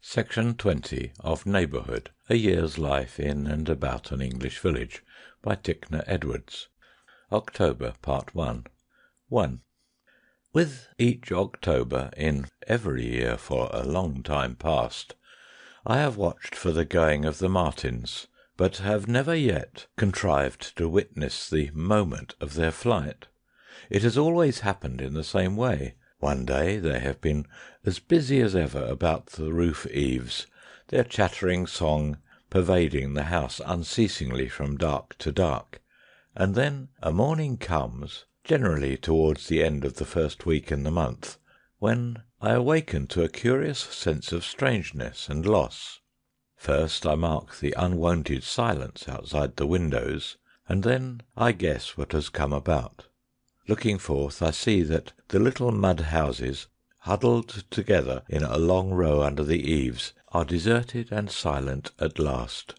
Section 20 of Neighbourhood, A Year's Life in and About an English Village, by Tickner Edwards. October, Part 1. 1. With each October in every year for a long time past, I have watched for the going of the martins, but have never yet contrived to witness the moment of their flight. It has always happened in the same way. One day they have been as busy as ever about the roof eaves, their chattering song pervading the house unceasingly from dark to dark, and then a morning comes, generally towards the end of the first week in the month, when I awaken to a curious sense of strangeness and loss. First I mark the unwonted silence outside the windows, and then I guess what has come about. Looking forth, I see that the little mud houses, huddled together in a long row under the eaves, are deserted and silent at last.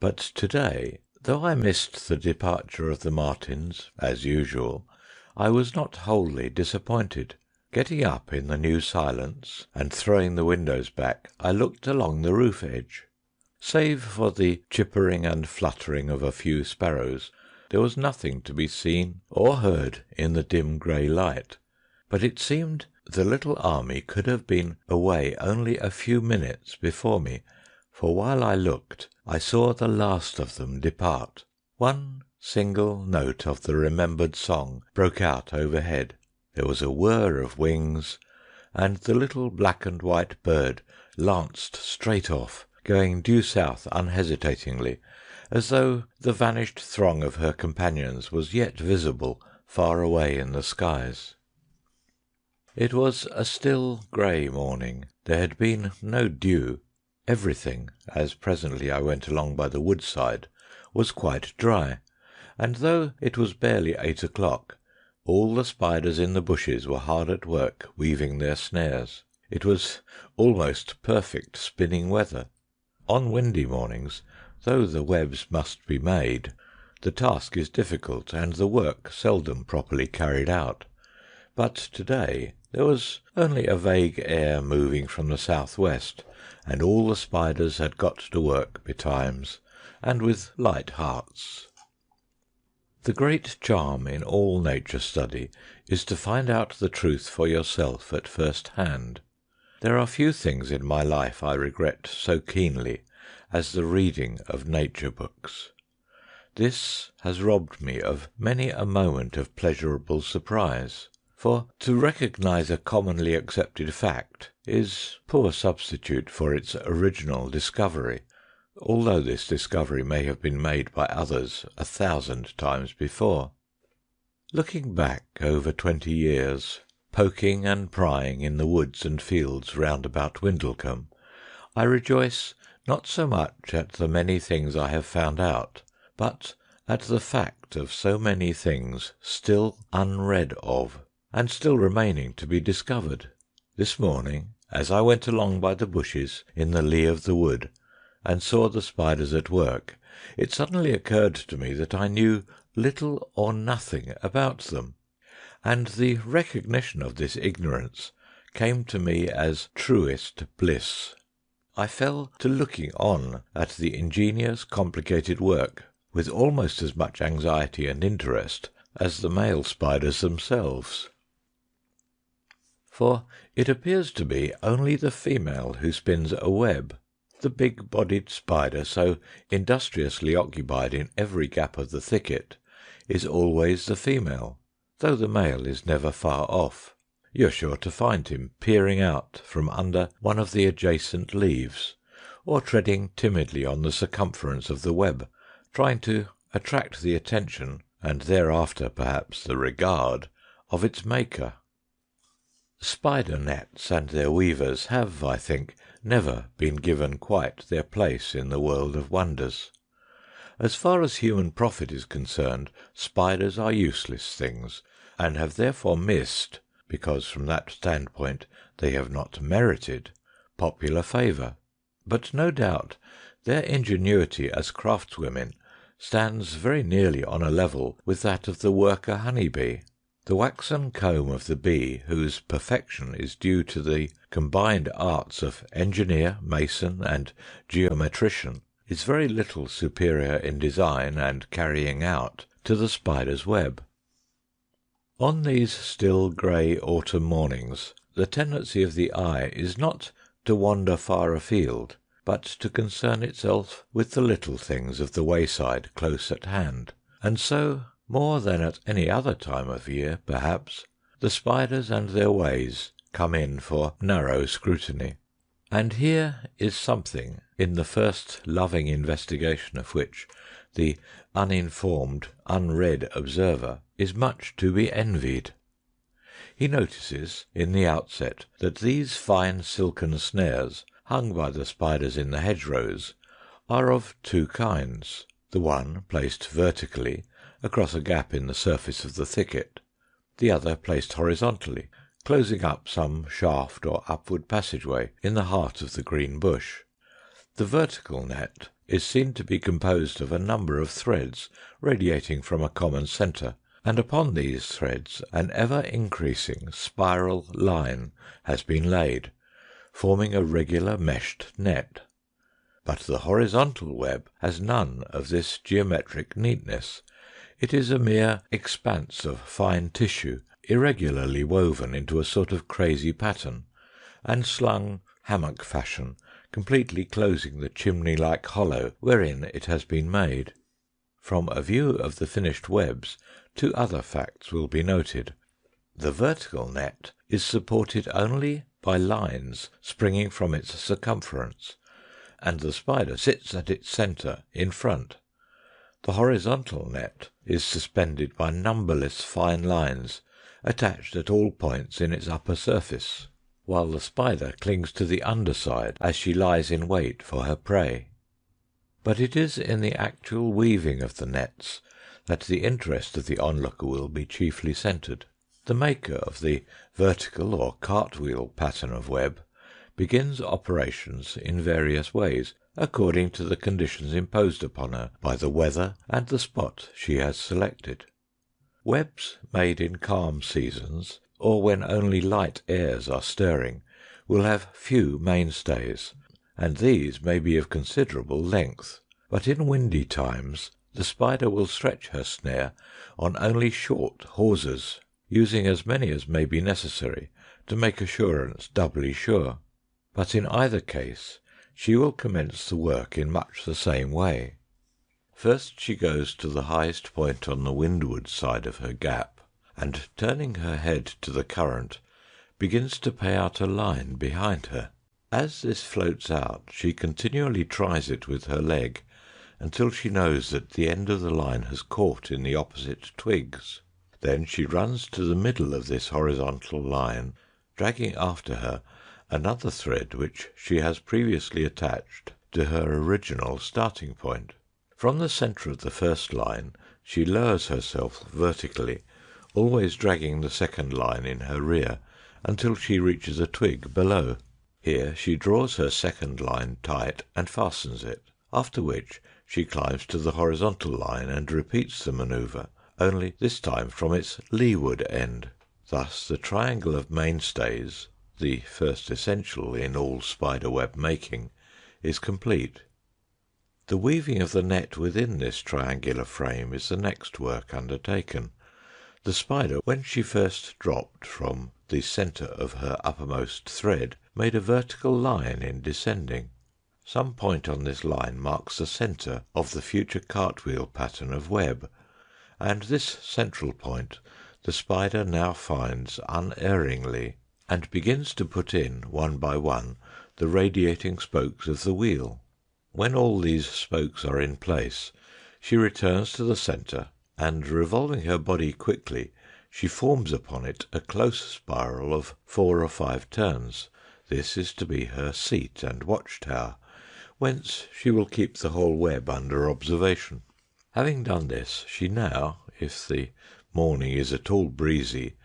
But to-day, though I missed the departure of the martins, as usual, I was not wholly disappointed. Getting up in the new silence, and throwing the windows back, I looked along the roof edge. Save for the chippering and fluttering of a few sparrows, there was nothing to be seen or heard in the dim grey light, but it seemed the little army could have been away only a few minutes before me, for while I looked I saw the last of them depart. One single note of the remembered song broke out overhead. There was a whir of wings, and the little black and white bird lanced straight off, going due south unhesitatingly, as though the vanished throng of her companions was yet visible far away in the skies. It was a still grey morning. There had been no dew. Everything, as presently I went along by the woodside, was quite dry, and though it was barely 8 o'clock, all the spiders in the bushes were hard at work weaving their snares. It was almost perfect spinning weather. On windy mornings, though the webs must be made, the task is difficult and the work seldom properly carried out. But to-day there was only a vague air moving from the south-west, and all the spiders had got to work betimes, and with light hearts. The great charm in all nature study is to find out the truth for yourself at first hand. There are few things in my life I regret so keenly as the reading of nature books. This has robbed me of many a moment of pleasurable surprise, for to recognise a commonly accepted fact is poor substitute for its original discovery, although this discovery may have been made by others 1,000 times before. Looking back over 20 years, poking and prying in the woods and fields round about Windlecombe, I rejoice not so much at the many things I have found out, but at the fact of so many things still unread of, and still remaining to be discovered. This morning, as I went along by the bushes in the lee of the wood, and saw the spiders at work, it suddenly occurred to me that I knew little or nothing about them, and the recognition of this ignorance came to me as truest bliss. I fell to looking on at the ingenious, complicated work with almost as much anxiety and interest as the male spiders themselves. For it appears to be only the female who spins a web. The big-bodied spider, so industriously occupied in every gap of the thicket, is always the female, though the male is never far off. You're sure to find him peering out from under one of the adjacent leaves, or treading timidly on the circumference of the web, trying to attract the attention, and thereafter perhaps the regard, of its maker. Spider nets and their weavers have, I think, never been given quite their place in the world of wonders. As far as human profit is concerned, spiders are useless things, and have therefore missed, because from that standpoint they have not merited, popular favour. But no doubt their ingenuity as craftswomen stands very nearly on a level with that of the worker honey bee. The waxen comb of the bee, whose perfection is due to the combined arts of engineer, mason, and geometrician, is very little superior in design and carrying out to the spider's web. On these still grey autumn mornings the tendency of the eye is not to wander far afield, but to concern itself with the little things of the wayside close at hand, and so, more than at any other time of year, perhaps, the spiders and their ways come in for narrow scrutiny. And here is something in the first loving investigation of which the uninformed, unread observer is much to be envied. He notices in the outset that these fine silken snares hung by the spiders in the hedgerows are of two kinds, the one placed vertically across a gap in the surface of the thicket, the other placed horizontally, closing up some shaft or upward passageway in the heart of the green bush. The vertical net is seen to be composed of a number of threads radiating from a common centre, and upon these threads an ever increasing spiral line has been laid, forming a regular meshed net. But the horizontal web has none of this geometric neatness. It is a mere expanse of fine tissue, irregularly woven into a sort of crazy pattern, and slung hammock fashion, completely closing the chimney-like hollow wherein it has been made. From a view of the finished webs, two other facts will be noted. The vertical net is supported only by lines springing from its circumference, and the spider sits at its centre in front. The horizontal net is suspended by numberless fine lines attached at all points in its upper surface, while the spider clings to the underside as she lies in wait for her prey. But it is in the actual weaving of the nets that the interest of the onlooker will be chiefly centred. The maker of the vertical or cartwheel pattern of web begins operations in various ways, according to the conditions imposed upon her by the weather and the spot she has selected. Webs made in calm seasons, or when only light airs are stirring, will have few mainstays, and these may be of considerable length. But in windy times the spider will stretch her snare on only short hawsers, using as many as may be necessary to make assurance doubly sure. But in either case she will commence the work in much the same way. First she goes to the highest point on the windward side of her gap, and turning her head to the current, begins to pay out a line behind her. As this floats out, she continually tries it with her leg until she knows that the end of the line has caught in the opposite twigs. Then she runs to the middle of this horizontal line, dragging after her another thread which she has previously attached to her original starting point. From the centre of the first line she lowers herself vertically, always dragging the second line in her rear until she reaches a twig below. Here she draws her second line tight and fastens it, after which she climbs to the horizontal line and repeats the manoeuvre, only this time from its leeward end. Thus the triangle of mainstays, the first essential in all spider web making, is complete. The weaving of the net within this triangular frame is the next work undertaken. The spider, when she first dropped from the centre of her uppermost thread, made a vertical line in descending. Some point on this line marks the centre of the future cartwheel pattern of web, and this central point the spider now finds unerringly, and begins to put in, one by one, the radiating spokes of the wheel. When all these spokes are in place, she returns to the centre, and revolving her body quickly, she forms upon it a close spiral of 4 or 5 turns. This is to be her seat and watchtower, whence she will keep the whole web under observation. Having done this, she now, if the morning is at all breezy,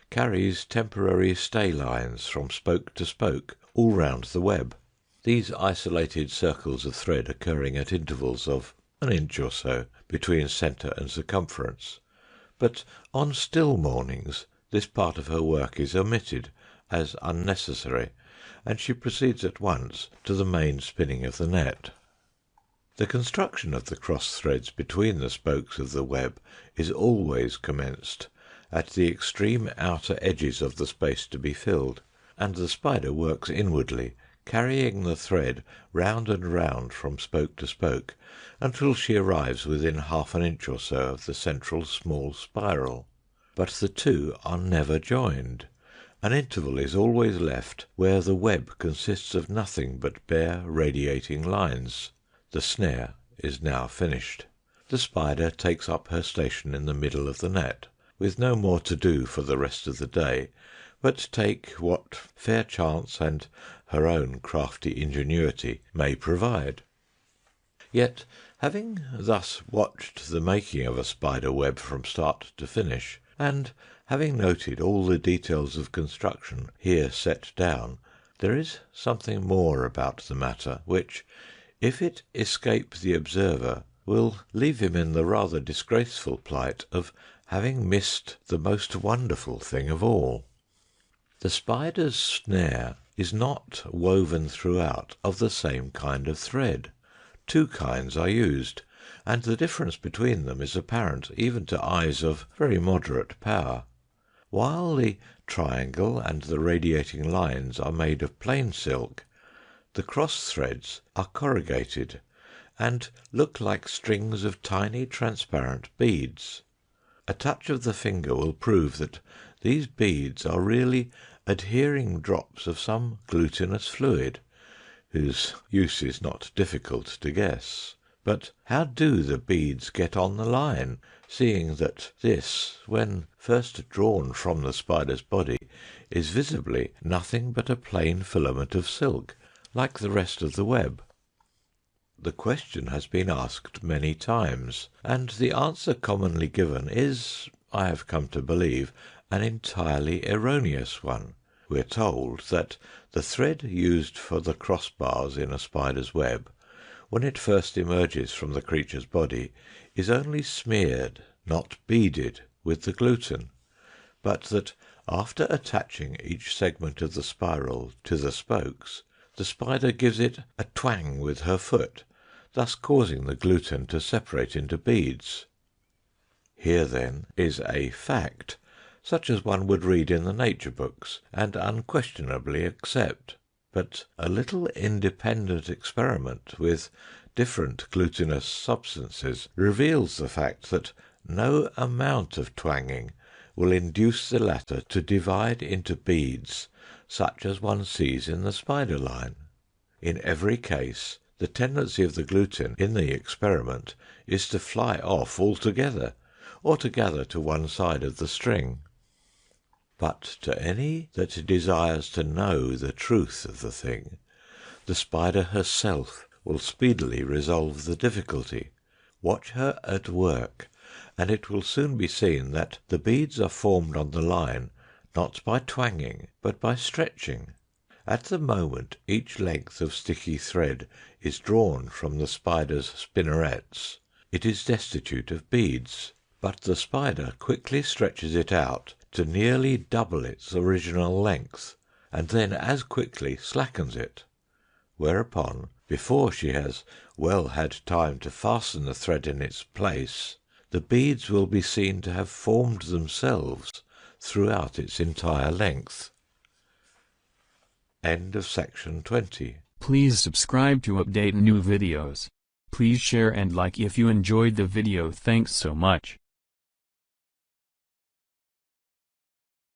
carries temporary stay lines from spoke to spoke all round the web, these isolated circles of thread occurring at intervals of an inch or so between centre and circumference, but on still mornings this part of her work is omitted as unnecessary, and she proceeds at once to the main spinning of the net. The construction of the cross threads between the spokes of the web is always commenced at the extreme outer edges of the space to be filled, and the spider works inwardly, carrying the thread round and round from spoke to spoke until she arrives within half an inch or so of the central small spiral. But the two are never joined. An interval is always left where the web consists of nothing but bare radiating lines. The snare is now finished. The spider takes up her station in the middle of the net, with no more to do for the rest of the day but take what fair chance and her own crafty ingenuity may provide. Yet, having thus watched the making of a spider web from start to finish, and having noted all the details of construction here set down, there is something more about the matter which, if it escape the observer, will leave him in the rather disgraceful plight of having missed the most wonderful thing of all. The spider's snare is not woven throughout of the same kind of thread. Two kinds are used, and the difference between them is apparent even to eyes of very moderate power. While the triangle and the radiating lines are made of plain silk, the cross threads are corrugated and look like strings of tiny transparent beads. A touch of the finger will prove that these beads are really adhering drops of some glutinous fluid, whose use is not difficult to guess. But how do the beads get on the line, seeing that this, when first drawn from the spider's body, is visibly nothing but a plain filament of silk, like the rest of the web? The question has been asked many times, and the answer commonly given is, I have come to believe, an entirely erroneous one. We are told that the thread used for the crossbars in a spider's web, when it first emerges from the creature's body, is only smeared, not beaded, with the gluten, but that after attaching each segment of the spiral to the spokes, the spider gives it a twang with her foot, thus causing the gluten to separate into beads. Here, then, is a fact, such as one would read in the nature books and unquestionably accept. But a little independent experiment with different glutinous substances reveals the fact that no amount of twanging will induce the latter to divide into beads such as one sees in the spider line. In every case, the tendency of the gluten in the experiment is to fly off altogether, or to gather to one side of the string. But to any that desires to know the truth of the thing, the spider herself will speedily resolve the difficulty. Watch her at work, and it will soon be seen that the beads are formed on the line not by twanging but by stretching. At the moment each length of sticky thread is drawn from the spider's spinnerets, it is destitute of beads, but the spider quickly stretches it out to nearly double its original length, and then as quickly slackens it, whereupon, before she has well had time to fasten the thread in its place, the beads will be seen to have formed themselves throughout its entire length. End of section 20. Please subscribe to update new videos. Please share and like if you enjoyed the video. Thanks so much.